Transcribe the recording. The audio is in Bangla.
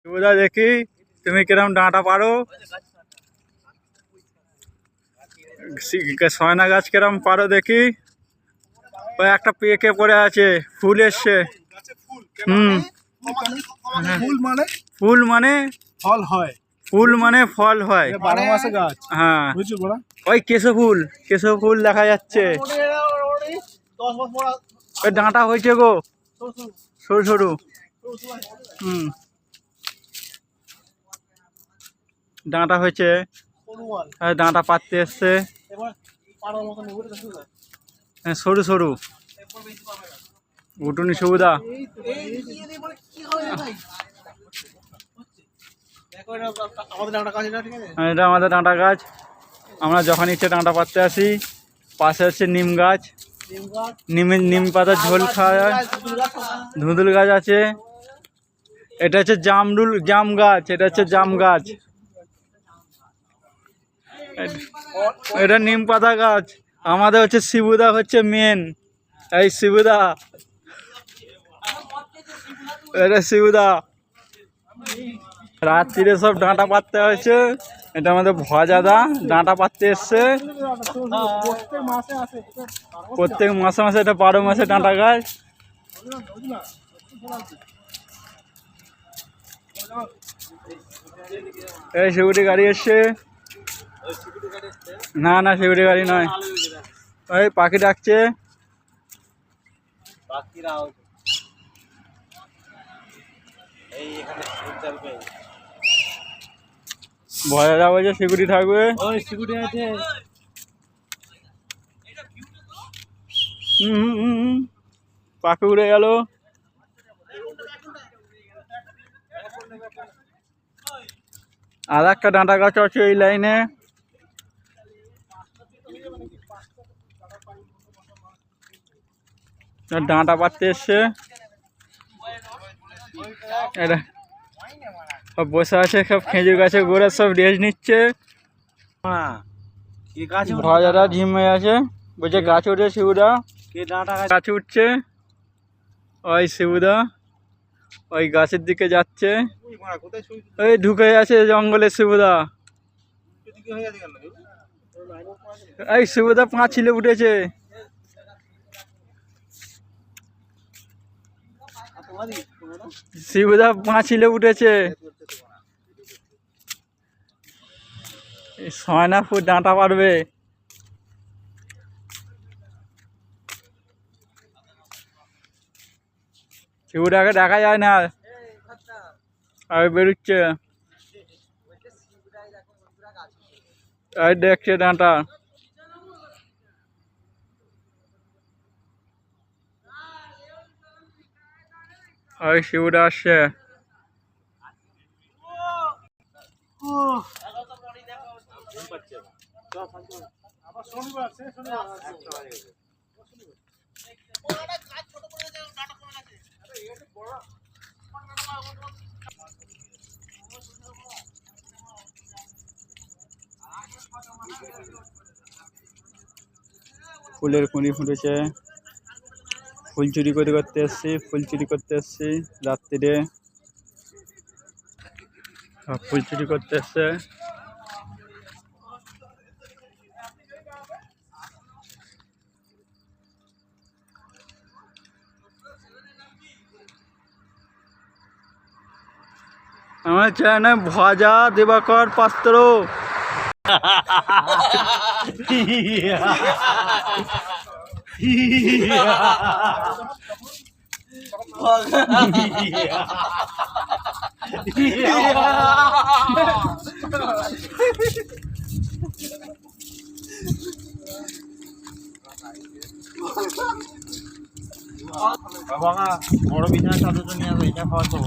শিবুদা দেখি তুমি কিরম ডাঁটা পারো। সয়না গাছ কিরম পারো দেখি। ওই একটা পেকে পড়ে আছে, ফুল এসছে। ফুল মানে ফল হয়, ফুল মানে ফল হয়, 12 মাসে গাছ। হ্যাঁ বুঝছো বড়া? ওই কেশো ফুল দেখা যাচ্ছে। ওই ডাঁটা হয়েছে গো, সরু সরু। ডাঁটা হয়েছে, ডাঁটা পাততে এসছে। সরু সরু উটুনি সুবিধা। এটা আমাদের ডাঁটা গাছ, আমরা যখন ইচ্ছে ডাঁটা পাততে আসি। পাশে হচ্ছে নিম গাছ, নিম পাতার ঝোল খাওয়া যায়। ধুঁদুল গাছ আছে। এটা হচ্ছে জাম গাছ, এটা হচ্ছে জাম গাছ। এটা নিম পাতা গাছ। আমাদের হচ্ছে শিবুদা হচ্ছে মেন, এই শিবুদা, এটা শিবুদা। রাত্রিরে সব ডাঁটা পাততে হয়েছে। এটা আমাদের ভজাদা ডাঁটা পাততে এসছে প্রত্যেক মাসে মাসে। এটা 12 মাসে ডাঁটা গাছ। এই সিকিউরিটি গাড়ি এসছে। না না সিকিউরিটি গাড়ি নয়, ওই পাখি ডাকছে। ভয় যাবো যে সিকিউরিটি থাকবে। পাখি উড়ে গেল। আর একটা ডাঁটা গাছ আছে এই লাইনে। ডাঁটা পাততে এসছে। এটা সব বসে আছে, সব খেজুর গাছে গোড়া সব রেস্ট নিচ্ছে। ভজাদা ঝিম হয়ে আছে, বলছে গাছ উঠে শিবুদা, গাছ উঠছে। ওই শিবুদা ওই গাছের দিকে যাচ্ছে। ওই ঢুকে আছে জঙ্গলে শিবুদা। এই শিবুদা পাঁচিলে উঠেছে। শিবুদা পাঁচিলে উঠেছে। সয়না ফুল ডাঁটা পারবে। শিবুদাকে দেখা যায় না, আর বেরোচ্ছে। আর দেখছে ডাঁটা। ওই শিবুদা আসছে। ফুলের কুঁড়ি ফুটেছে। ফুল চুরি করতে এসছি, ফুল চুরি করতে এসছি রাত্রিরে। ফুল চুরি করতে এসছে। আমার চ্যানেল ভজা দিবাকর পাত্র। বাবা বড় বিছানা চাদর নিয়ে আসো, এটা খাওয়া তো